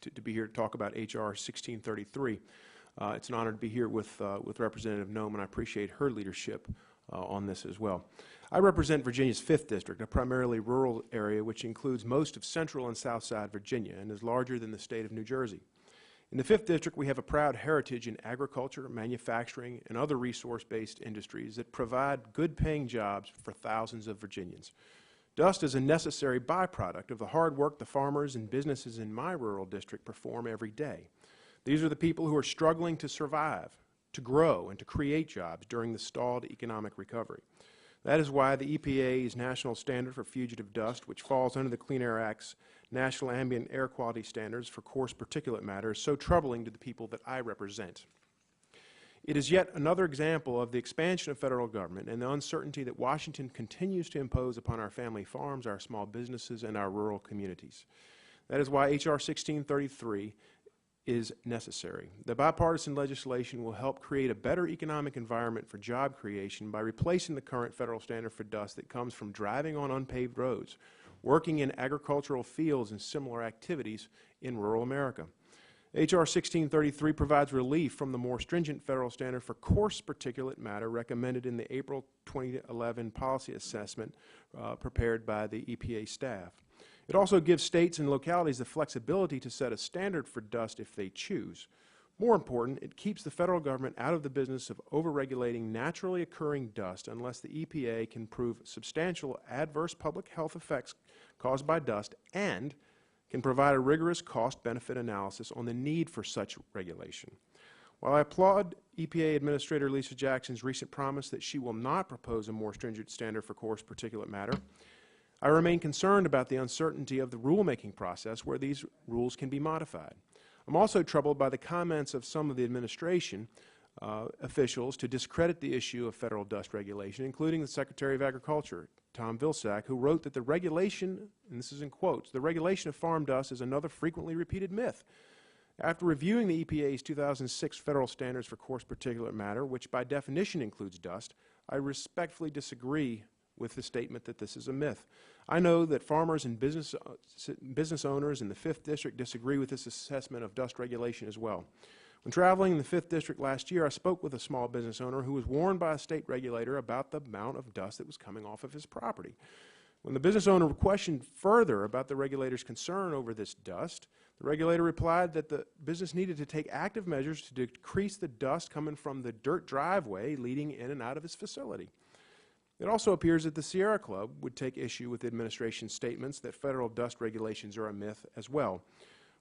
to be here to talk about H.R. 1633. It's an honor to be here with Representative Noem, and I appreciate her leadership on this as well. I represent Virginia's 5th District, a primarily rural area which includes most of central and south side Virginia and is larger than the state of New Jersey. In the 5th District, we have a proud heritage in agriculture, manufacturing, and other resource-based industries that provide good-paying jobs for thousands of Virginians. Dust is a necessary byproduct of the hard work the farmers and businesses in my rural district perform every day. These are the people who are struggling to survive, to grow, and to create jobs during the stalled economic recovery. That is why the EPA's National Standard for Fugitive Dust, which falls under the Clean Air Act's National Ambient Air Quality Standards for coarse particulate matter, is so troubling to the people that I represent. It is yet another example of the expansion of federal government and the uncertainty that Washington continues to impose upon our family farms, our small businesses, and our rural communities. That is why H.R. 1633 is necessary. The bipartisan legislation will help create a better economic environment for job creation by replacing the current federal standard for dust that comes from driving on unpaved roads, working in agricultural fields, and similar activities in rural America. H.R. 1633 provides relief from the more stringent federal standard for coarse particulate matter recommended in the April 2011 policy assessment prepared by the EPA staff. It also gives states and localities the flexibility to set a standard for dust if they choose. More important, it keeps the federal government out of the business of overregulating naturally occurring dust unless the EPA can prove substantial adverse public health effects caused by dust and can provide a rigorous cost-benefit analysis on the need for such regulation. While I applaud EPA Administrator Lisa Jackson's recent promise that she will not propose a more stringent standard for coarse particulate matter, I remain concerned about the uncertainty of the rulemaking process where these rules can be modified. I'm also troubled by the comments of some of the administration officials to discredit the issue of federal dust regulation, including the Secretary of Agriculture, Tom Vilsack, who wrote that the regulation, and this is in quotes, the regulation of farm dust is another frequently repeated myth. After reviewing the EPA's 2006 federal standards for coarse particulate matter, which by definition includes dust, I respectfully disagree with the statement that this is a myth. I know that farmers and business owners in the 5th District disagree with this assessment of dust regulation as well. When traveling in the 5th District last year, I spoke with a small business owner who was warned by a state regulator about the amount of dust that was coming off of his property. When the business owner questioned further about the regulator's concern over this dust, the regulator replied that the business needed to take active measures to decrease the dust coming from the dirt driveway leading in and out of his facility. It also appears that the Sierra Club would take issue with the administration's statements that federal dust regulations are a myth as well.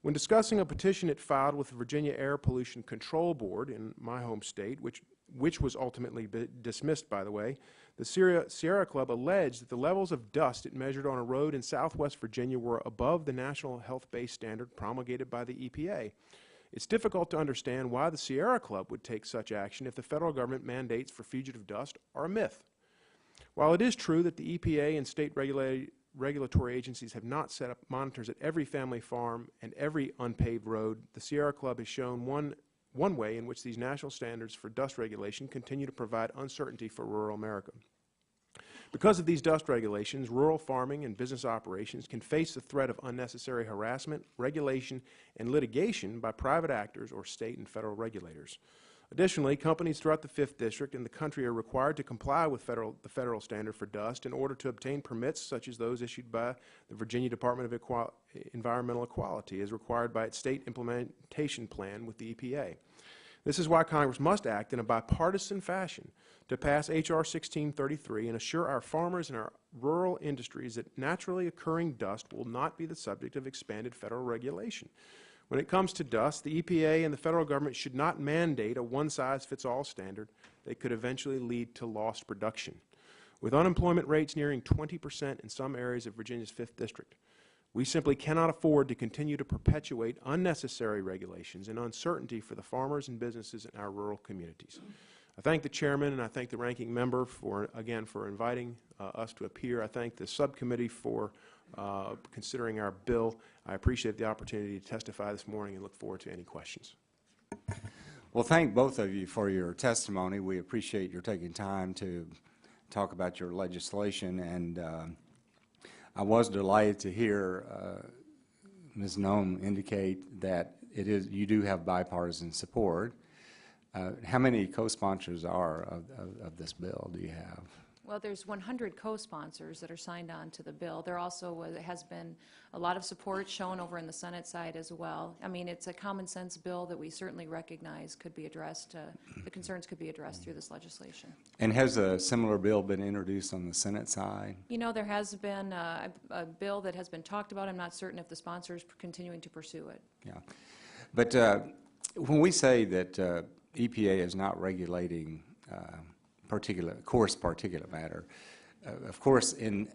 When discussing a petition it filed with the Virginia Air Pollution Control Board in my home state, which was ultimately dismissed, by the way, the Sierra Club alleged that the levels of dust it measured on a road in southwest Virginia were above the national health-based standard promulgated by the EPA. It's difficult to understand why the Sierra Club would take such action if the federal government mandates for fugitive dust are a myth. While it is true that the EPA and state regulatory agencies have not set up monitors at every family farm and every unpaved road, the Sierra Club has shown one way in which these national standards for dust regulation continue to provide uncertainty for rural America. Because of these dust regulations, rural farming and business operations can face the threat of unnecessary harassment, regulation, and litigation by private actors or state and federal regulators. Additionally, companies throughout the 5th District and the country are required to comply with the federal standard for dust in order to obtain permits such as those issued by the Virginia Department of Environmental Equality as required by its state implementation plan with the EPA. This is why Congress must act in a bipartisan fashion to pass H.R. 1633 and assure our farmers and our rural industries that naturally occurring dust will not be the subject of expanded federal regulation. When it comes to dust, the EPA and the federal government should not mandate a one-size-fits-all standard that could eventually lead to lost production. With unemployment rates nearing 20% in some areas of Virginia's 5th District, we simply cannot afford to continue to perpetuate unnecessary regulations and uncertainty for the farmers and businesses in our rural communities. I thank the chairman and I thank the ranking member for inviting us to appear. I thank the subcommittee for considering our bill. I appreciate the opportunity to testify this morning and look forward to any questions. Well, thank both of you for your testimony. We appreciate your taking time to talk about your legislation, and I was delighted to hear Ms. Nome indicate that you do have bipartisan support. How many co-sponsors are of this bill do you have? Well, there's 100 co-sponsors that are signed on to the bill. There also has been a lot of support shown over in the Senate side as well. I mean, it's a common sense bill that we certainly recognize could be addressed, the concerns could be addressed through this legislation. And has a similar bill been introduced on the Senate side? You know, there has been a bill that has been talked about. I'm not certain if the sponsors are continuing to pursue it. Yeah. But when we say that EPA is not regulating particulate matter, of course, in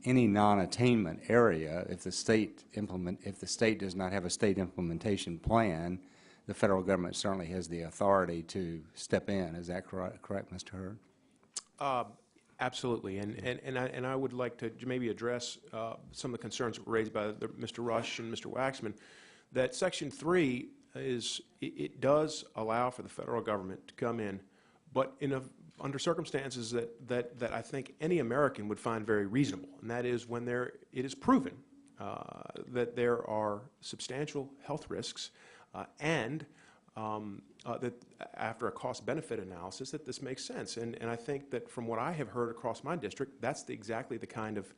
any non-attainment area, if the state does not have a state implementation plan, the federal government certainly has the authority to step in. Is that correct, Mr. Hurd? Absolutely, and I would like to maybe address some of the concerns raised by Mr. Rush and Mr. Waxman, that Section 3 it does allow for the federal government to come in, but under circumstances that I think any American would find very reasonable, and that is when it is proven that there are substantial health risks and that after a cost-benefit analysis that this makes sense. And I think that from what I have heard across my district, that's exactly the kind of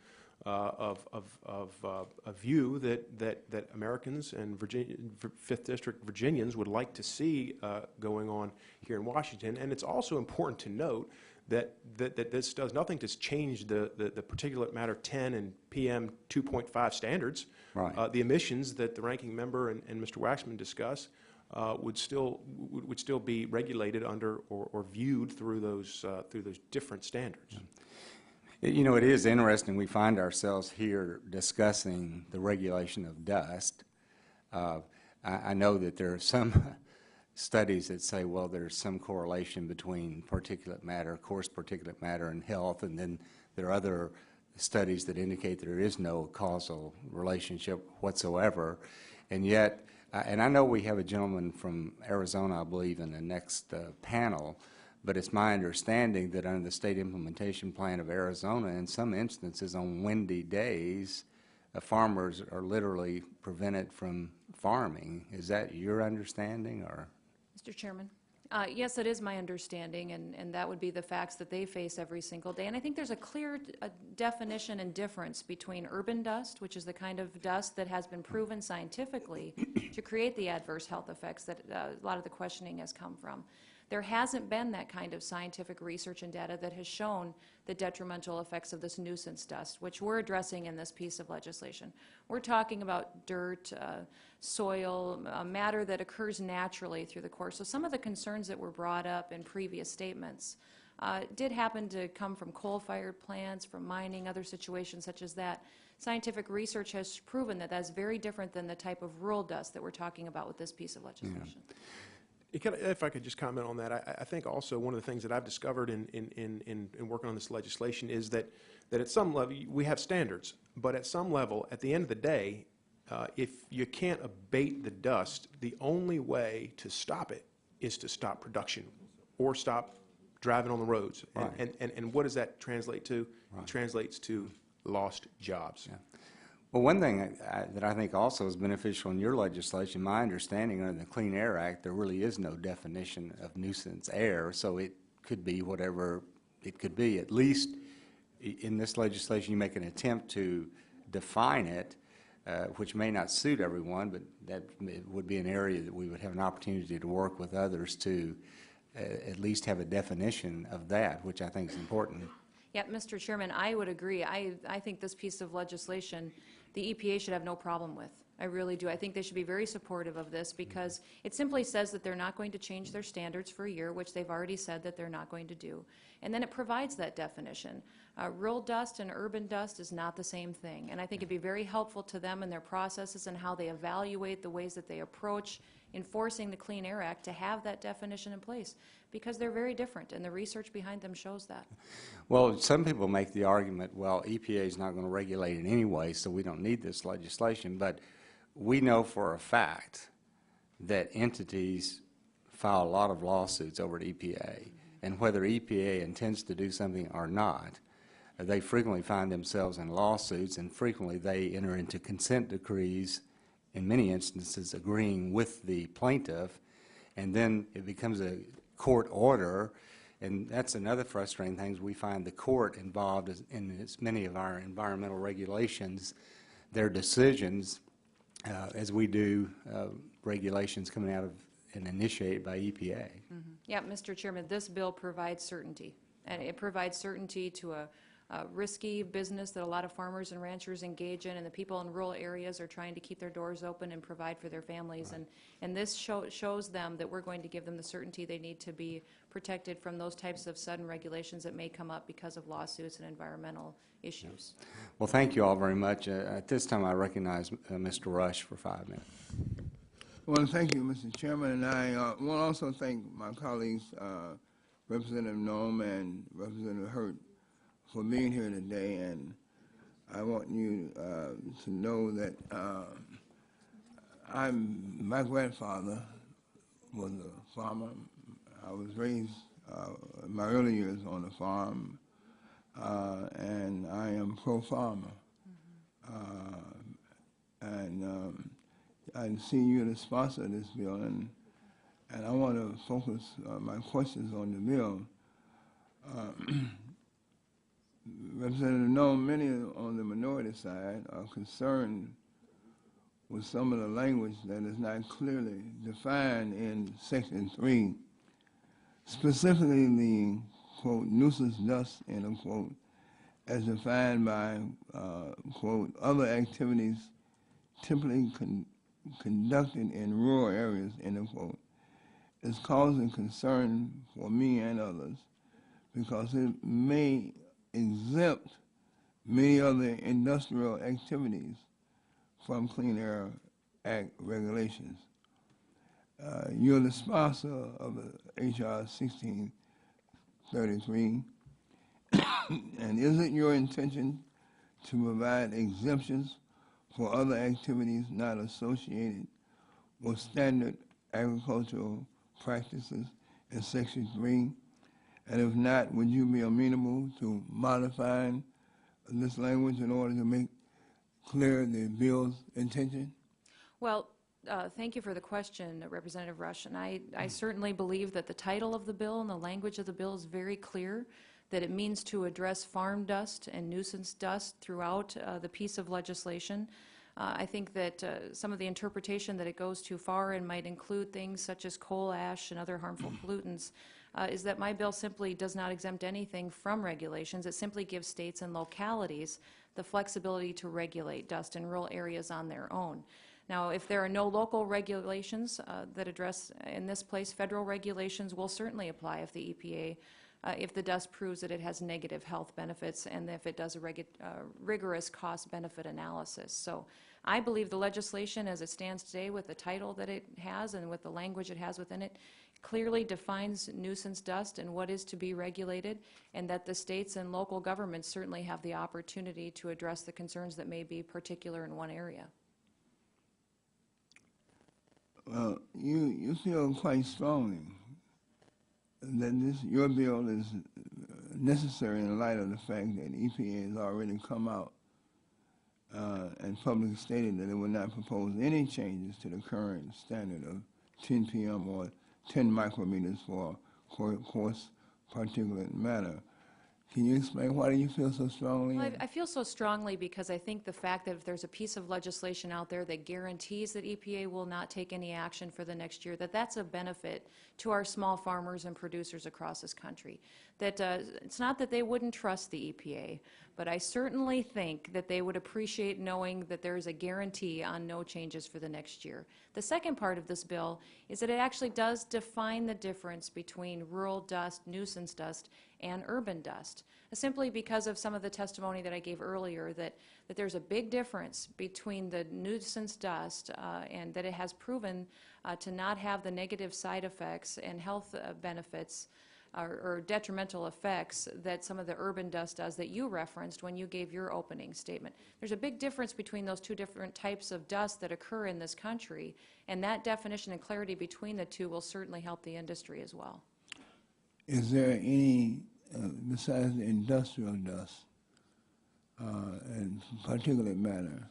view that Americans and 5th District Virginians would like to see going on here in Washington. And it's also important to note that this does nothing to change the particulate matter 10 and PM 2.5 standards. Right. The emissions that the ranking member and Mr. Waxman discuss would still be regulated under or viewed through those different standards. Yeah. You know, it is interesting. We find ourselves here discussing the regulation of dust. I know that there are some studies that say, well, there's some correlation between particulate matter, coarse particulate matter, and health, and then there are other studies that indicate there is no causal relationship whatsoever. And yet, and I know we have a gentleman from Arizona, I believe, in the next panel, but it's my understanding that under the State Implementation Plan of Arizona, in some instances on windy days, farmers are literally prevented from farming. Is that your understanding, or? Mr. Chairman? Yes, it is my understanding, and that would be the facts that they face every single day. And I think there's a clear definition and difference between urban dust, which is the kind of dust that has been proven scientifically to create the adverse health effects that a lot of the questioning has come from. There hasn't been that kind of scientific research and data that has shown the detrimental effects of this nuisance dust, which we're addressing in this piece of legislation. We're talking about dirt, soil, matter that occurs naturally through the course. So some of the concerns that were brought up in previous statements did happen to come from coal-fired plants, from mining, other situations such as that. Scientific research has proven that that's very different than the type of rural dust that we're talking about with this piece of legislation. Yeah. If I could just comment on that, I think also one of the things that I've discovered in working on this legislation is that at some level we have standards, but at some level, at the end of the day, if you can't abate the dust, the only way to stop it is to stop production or stop driving on the roads. Right. And what does that translate to? Right. It translates to lost jobs. Yeah. Well, one thing that I think also is beneficial in your legislation, my understanding under the Clean Air Act, there really is no definition of nuisance air, so it could be whatever it could be. At least in this legislation, you make an attempt to define it, which may not suit everyone, but that would be an area that we would have an opportunity to work with others to at least have a definition of that, which I think is important. Yeah, Mr. Chairman, I would agree. I think this piece of legislation, the EPA should have no problem with. I really do. I think they should be very supportive of this because it simply says that they're not going to change their standards for a year, which they've already said that they're not going to do. And then it provides that definition. Rural dust and urban dust is not the same thing. And I think it'd be very helpful to them in their processes and how they evaluate the ways that they approach enforcing the Clean Air Act to have that definition in place because they're very different and the research behind them shows that. Well, some people make the argument, well, EPA is not going to regulate it anyway, so we don't need this legislation. But we know for a fact that entities file a lot of lawsuits over at EPA, and whether EPA intends to do something or not, they frequently find themselves in lawsuits, and frequently they enter into consent decrees, in many instances agreeing with the plaintiff, and then it becomes a court order, and that's another frustrating thing. We find the court involved in as many of our environmental regulations, their decisions, as we do regulations coming out of and initiated by EPA. Yeah, Mr. Chairman, this bill provides certainty, and it provides certainty to a risky business that a lot of farmers and ranchers engage in, and the people in rural areas are trying to keep their doors open and provide for their families. And this shows them that we're going to give them the certainty they need to be protected from those types of sudden regulations that may come up because of lawsuits and environmental issues. Well, thank you all very much. At this time, I recognize Mr. Rush for 5 minutes. Well, thank you, Mr. Chairman, and I want to also thank my colleagues, Representative Noem and Representative Hurt, for being here today. And I want you to know that my grandfather was a farmer. I was raised in my early years on a farm, and I am pro-farmer. I see you the sponsor of this bill, and I want to focus my questions on the bill. Representative Noem, many on the minority side are concerned with some of the language that is not clearly defined in Section 3, specifically the, quote, nuisance dust, end of quote, as defined by, quote, other activities typically conducted in rural areas, end of quote, is causing concern for me and others because it may exempt many other industrial activities from Clean Air Act regulations. You're the sponsor of H.R. 1633, and is it your intention to provide exemptions for other activities not associated with standard agricultural practices in Section 3? And if not, would you be amenable to modifying this language in order to make clear the bill's intention? Well, thank you for the question, Representative Rush, and I certainly believe that the title of the bill and the language of the bill is very clear, that it means to address farm dust and nuisance dust throughout the piece of legislation. I think that some of the interpretation that it goes too far and might include things such as coal ash and other harmful pollutants is that my bill simply does not exempt anything from regulations. It simply gives states and localities the flexibility to regulate dust in rural areas on their own. Now, if there are no local regulations that address in this place, federal regulations will certainly apply if the EPA if the dust proves that it has negative health benefits and if it does a rigorous cost-benefit analysis. So I believe the legislation as it stands today with the title that it has and with the language it has within it clearly defines nuisance dust and what is to be regulated, and that the states and local governments certainly have the opportunity to address the concerns that may be particular in one area. Well, you feel quite strongly that your bill is necessary in light of the fact that EPA has already come out and publicly stated that it will not propose any changes to the current standard of 10 p.m. or 10 micrometers for coarse particulate matter. Can you explain why do you feel so strongly? Well, I feel so strongly because I think the fact that if there's a piece of legislation out there that guarantees that EPA will not take any action for the next year, that's a benefit to our small farmers and producers across this country. That it's not that they wouldn't trust the EPA, but I certainly think that they would appreciate knowing that there is a guarantee on no changes for the next year. The second part of this bill is that it actually does define the difference between rural dust, nuisance dust, and urban dust, simply because of some of the testimony that I gave earlier that there's a big difference between the nuisance dust and that it has proven to not have the negative side effects and health benefits or detrimental effects that some of the urban dust does that you referenced when you gave your opening statement. There's a big difference between those two different types of dust that occur in this country, and that definition and clarity between the two will certainly help the industry as well. Is there any, besides the industrial dust, and particulate matter,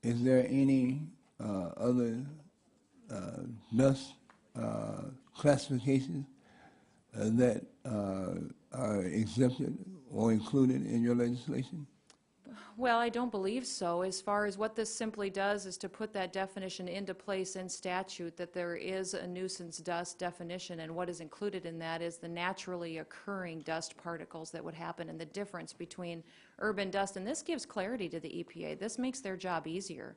is there any other dust classifications that are exempted or included in your legislation? Well, I don't believe so. As far as what this simply does is to put that definition into place in statute, that there is a nuisance dust definition, and what is included in that is the naturally occurring dust particles that would happen, and the difference between urban dust. And this gives clarity to the EPA. This makes their job easier.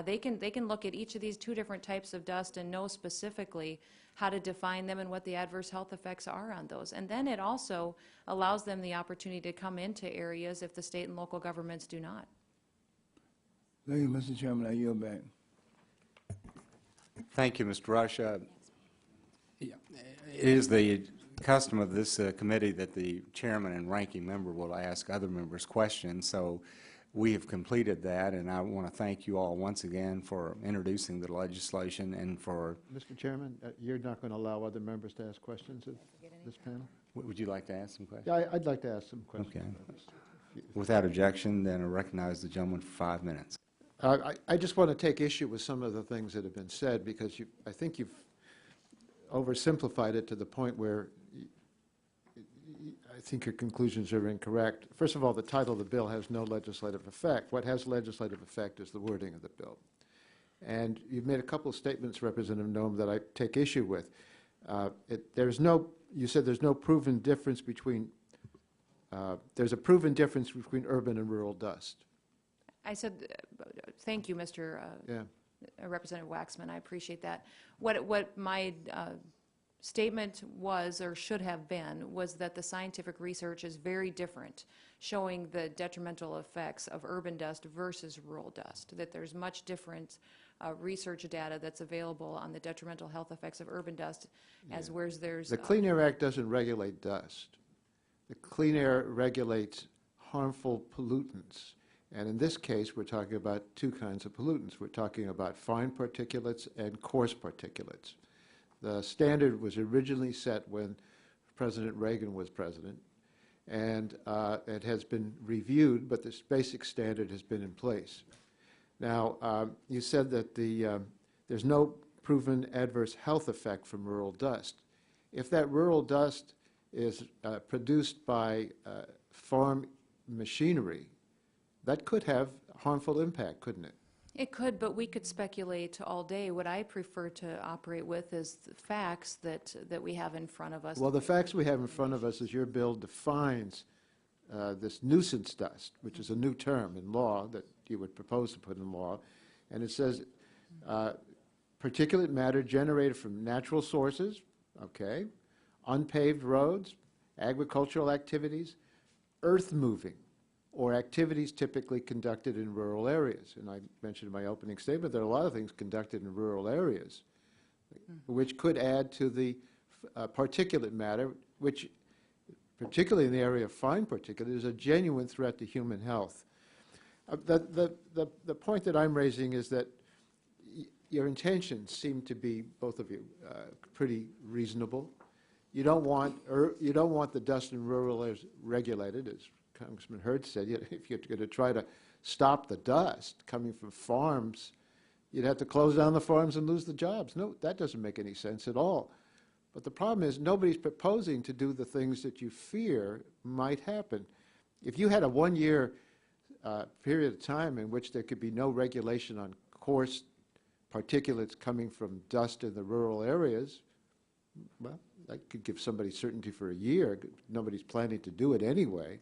They can look at each of these two different types of dust and know specifically how to define them and what the adverse health effects are on those. And then it also allows them the opportunity to come into areas if the state and local governments do not. Thank you, Mr. Chairman. I yield back. Thank you, Mr. Rush. Yeah, it is the custom of this committee that the chairman and ranking member will ask other members questions. So we have completed that, and I want to thank you all once again for introducing the legislation and for... Mr. Chairman, you're not going to allow other members to ask questions of this panel? Would you like to ask some questions? Yeah, I'd like to ask some questions. Okay. about this. Without objection, then I recognize the gentleman for 5 minutes. I just want to take issue with some of the things that have been said, because I think you've oversimplified it to the point where I think your conclusions are incorrect. First of all, the title of the bill has no legislative effect. What has legislative effect is the wording of the bill. And you've made a couple of statements, Representative Noem, that I take issue with. You said there's no proven difference between, there's a proven difference between urban and rural dust. I said, thank you, Mr. Yeah. Representative Waxman. I appreciate that. What my statement was, or should have been, was that the scientific research is very different, showing the detrimental effects of urban dust versus rural dust, that there's much different research data that's available on the detrimental health effects of urban dust, as whereas there's... The Clean Air Act doesn't regulate dust. The Clean Air regulates harmful pollutants. And in this case, we're talking about two kinds of pollutants. We're talking about fine particulates and coarse particulates. The standard was originally set when President Reagan was president, and it has been reviewed, but this basic standard has been in place. Now, you said that there's no proven adverse health effect from rural dust. If that rural dust is produced by farm machinery, that could have harmful impact, couldn't it? It could, but we could speculate all day. What I prefer to operate with is the facts that we have in front of us. Well, the facts we have in front of us is your bill defines this nuisance dust, which is a new term in law that you would propose to put in law, and it says particulate matter generated from natural sources, okay, unpaved roads, agricultural activities, earth moving, or activities typically conducted in rural areas. And I mentioned in my opening statement there are a lot of things conducted in rural areas which could add to the particulate matter, which, particularly in the area of fine particulate, is a genuine threat to human health. The point that I'm raising is that your intentions seem to be, both of you, pretty reasonable. You don't want the dust in rural areas regulated, as Congressman Hurd said. If you're going to try to stop the dust coming from farms, you'd have to close down the farms and lose the jobs. No, that doesn't make any sense at all. But the problem is nobody's proposing to do the things that you fear might happen. If you had a one-year period of time in which there could be no regulation on coarse particulates coming from dust in the rural areas, well, that could give somebody certainty for a year. Nobody's planning to do it anyway.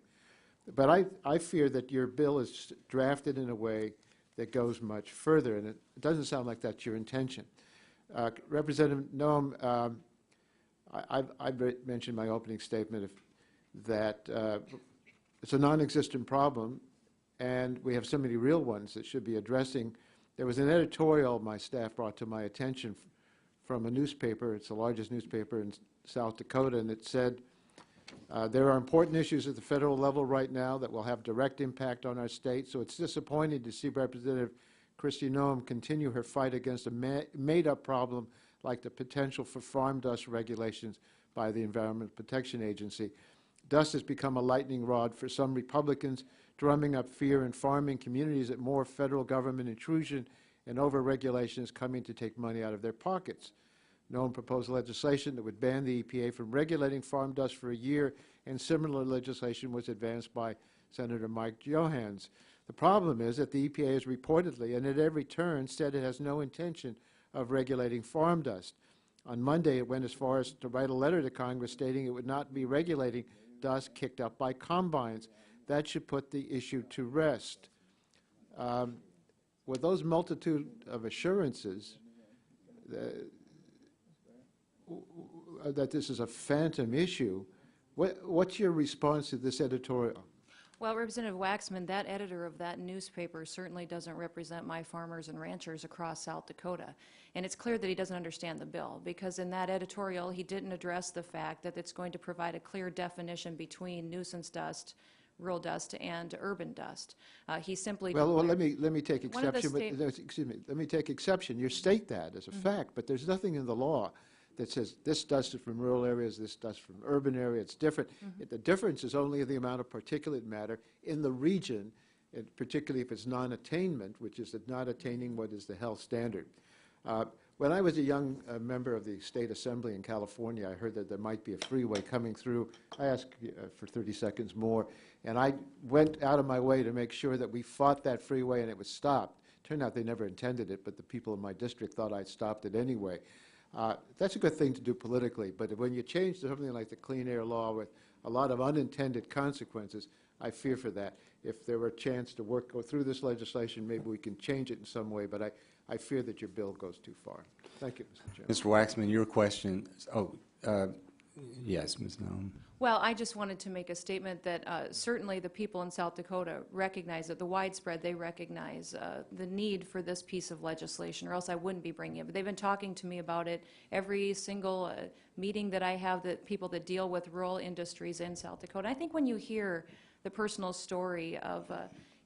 But I fear that your bill is drafted in a way that goes much further, and it doesn't sound like that's your intention. Representative Noem, I mentioned in my opening statement that it's a non-existent problem, and we have so many real ones that should be addressing. There was an editorial my staff brought to my attention from a newspaper. It's the largest newspaper in South Dakota, and it said, there are important issues at the federal level right now that will have direct impact on our state, so it's disappointing to see Representative Kristi Noem continue her fight against a made-up problem like the potential for farm dust regulations by the Environmental Protection Agency. Dust has become a lightning rod for some Republicans, drumming up fear in farming communities that more federal government intrusion and overregulation is coming to take money out of their pockets. Nome proposed legislation that would ban the EPA from regulating farm dust for a year, and similar legislation was advanced by Senator Mike Johanns. The problem is that the EPA has reportedly, and at every turn, said it has no intention of regulating farm dust. On Monday, it went as far as to write a letter to Congress stating it would not be regulating dust kicked up by combines. That should put the issue to rest. With those multitude of assurances that this is a phantom issue, what's your response to this editorial? Well, Representative Waxman, that editor of that newspaper certainly doesn't represent my farmers and ranchers across South Dakota. And it's clear that he doesn't understand the bill, because in that editorial he didn't address the fact that it's going to provide a clear definition between nuisance dust, rural dust, and urban dust. He simply Well, let me take One of the exception. Excuse me. Let me take exception. You state that as a fact, but there's nothing in the law that says this dust is from rural areas, this dust from urban area. It's different. The difference is only the amount of particulate matter in the region, and particularly if it's non-attainment, which is not attaining what is the health standard. When I was a young member of the State Assembly in California, I heard that there might be a freeway coming through. I asked for 30 seconds more, and I went out of my way to make sure that we fought that freeway and it was stopped. Turned out they never intended it, but the people in my district thought I'd stopped it anyway. That's a good thing to do politically, but when you change to something like the Clean Air Law with a lot of unintended consequences, I fear for that. If there were a chance to go through this legislation, maybe we can change it in some way, but I fear that your bill goes too far. Thank you, Mr. Chairman. Mr. Waxman, your question, yes, Ms. Nome. Well, I just wanted to make a statement that certainly the people in South Dakota recognize it, the widespread, they recognize the need for this piece of legislation, or else I wouldn't be bringing it. But they've been talking to me about it every single meeting that I have, that people that deal with rural industries in South Dakota. I think when you hear the personal story of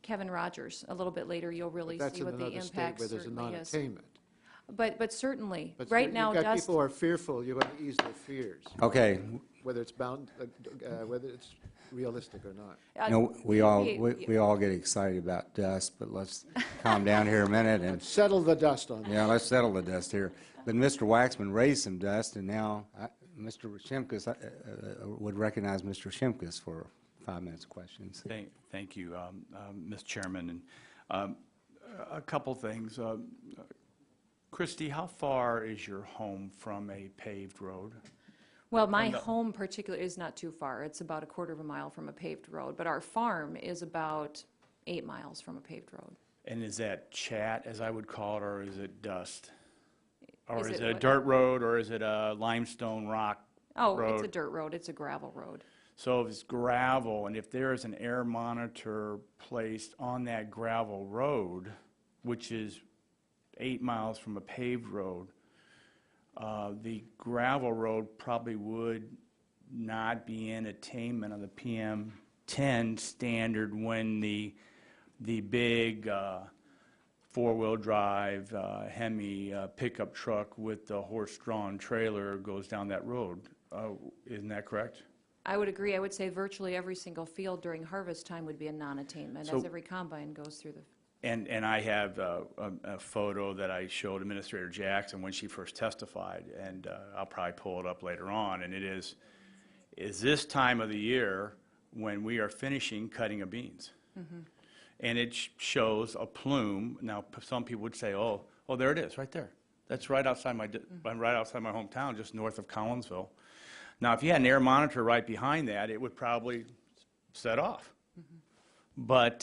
Kevin Rogers a little bit later, you'll really see what the impact That's in another state where there's a certainly is. non-attainment. But certainly, But right now, you've got dust. people who are fearful. You're going to ease their fears, Okay. whether it's whether it's realistic or not. No, we all get excited about dust, but let's calm down here a minute and Settle the dust on that. yeah, let's settle the dust here. But Mr. Waxman raised some dust, and now Mr. Shimkus would recognize Mr. Shimkus for 5 minutes of questions. Thank you, Mr. Chairman. And a couple things. Christy, how far is your home from a paved road? Well, my home particularly is not too far. It's about a quarter of a mile from a paved road, but our farm is about 8 miles from a paved road. And is that chat, as I would call it, or is it dust? Or Is is it it a what? dirt road, or is it a limestone rock Oh, road? it's a dirt road. It's a gravel road. So if it's gravel, and if there is an air monitor placed on that gravel road, which is 8 miles from a paved road, the gravel road probably would not be in attainment of the PM10 standard when the big four-wheel drive Hemi pickup truck with the horse-drawn trailer goes down that road. Isn't that correct? I would agree. I would say virtually every single field during harvest time would be a non-attainment, So- as every combine goes through the. And I have a photo that I showed Administrator Jackson when she first testified, and I'll probably pull it up later on, and it is this time of the year when we are finishing cutting of beans. And it shows a plume. Now, some people would say, oh, there it is, right there. That's right outside my hometown, just north of Collinsville. Now, if you had an air monitor right behind that, it would probably set off. But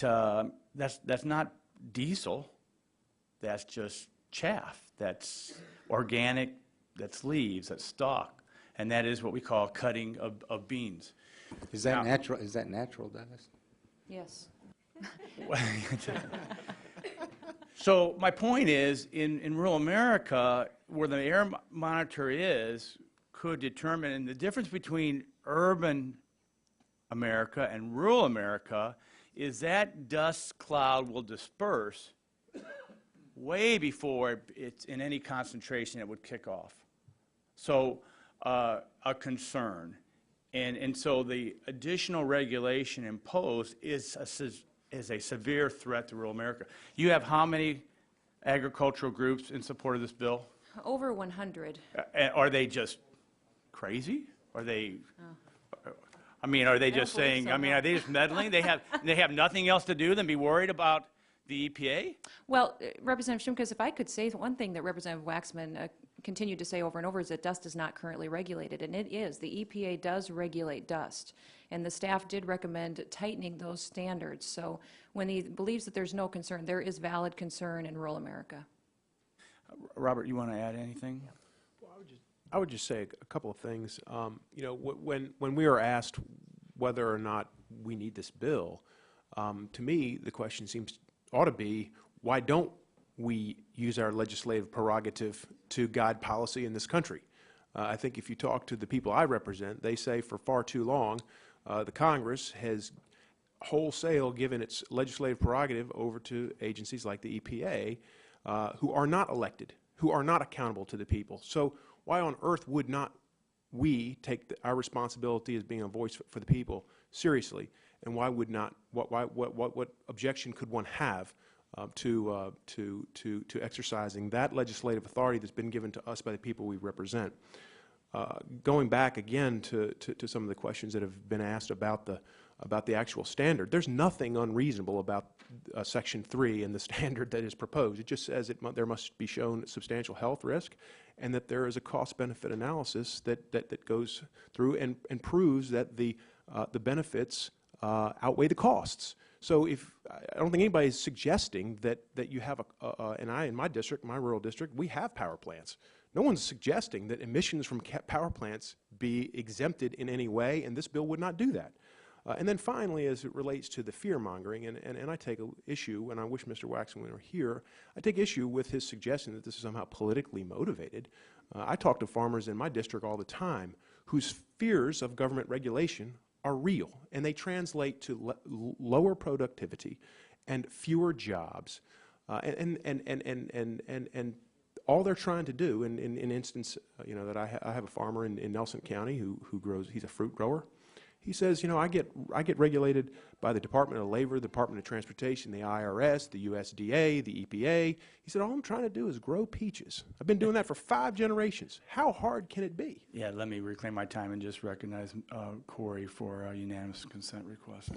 that's not diesel. That's just chaff. That's organic. That's leaves. That's stalk. And that is what we call cutting of beans. Is that Now- natural? Is that natural dust? Yes. So my point is, in rural America, where the air monitor is, could determine, and the difference between urban America and rural America is that dust cloud will disperse way before it's in any concentration that would kick off. So a concern. And so the additional regulation imposed is a severe threat to rural America. You have how many agricultural groups in support of this bill? Over 100. Are they just crazy? Are they, I mean, are they just believe saying, so, I mean, no. are they just meddling? They have nothing else to do than be worried about the EPA? Well, Representative Shimkus, if I could say one thing that Representative Waxman continued to say over and over is that dust is not currently regulated, and it is. The EPA does regulate dust, and the staff did recommend tightening those standards. So when he believes that there's no concern, there is valid concern in rural America. Robert, you want to add anything? I would just say a couple of things. You know, when we are asked whether or not we need this bill, to me, the question ought to be, why don't we use our legislative prerogative to guide policy in this country? I think if you talk to the people I represent, they say for far too long, the Congress has wholesale given its legislative prerogative over to agencies like the EPA, who are not elected, who are not accountable to the people. So why on earth would not we take our responsibility as being a voice for the people seriously? And why would not? What objection could one have to exercising that legislative authority that's been given to us by the people we represent? Going back again to some of the questions that have been asked about the actual standard, there's nothing unreasonable about Section 3 and the standard that is proposed. It just says there must be shown substantial health risk, and that there is a cost-benefit analysis that goes through and proves that the benefits outweigh the costs. So I don't think anybody is suggesting that you have and in my district, my rural district, we have power plants. No one's suggesting that emissions from power plants be exempted in any way, and this bill would not do that. And then finally, as it relates to the fear-mongering, and I take issue, and I wish Mr. Waxman were here, I take issue with his suggestion that this is somehow politically motivated. I talk to farmers in my district all the time whose fears of government regulation are real, and they translate to lower productivity and fewer jobs, and all they're trying to do. In instance, you know, that I have a farmer in Nelson County who grows. He's a fruit grower. He says, you know, I get regulated by the Department of Labor, the Department of Transportation, the IRS, the USDA, the EPA. He said, all I'm trying to do is grow peaches. I've been doing that for 5 generations. How hard can it be? Yeah, let me reclaim my time and just recognize Corey for a unanimous consent request.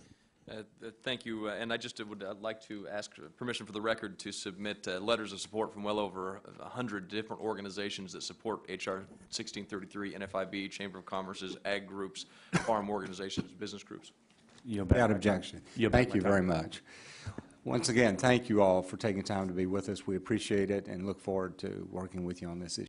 Thank you, and I just would like to ask permission for the record to submit letters of support from well over 100 different organizations that support H.R. 1633, NFIB, Chamber of Commerce's, ag groups, farm organizations, business groups. Without objection. Thank you very much. Once again, thank you all for taking time to be with us. We appreciate it and look forward to working with you on this issue.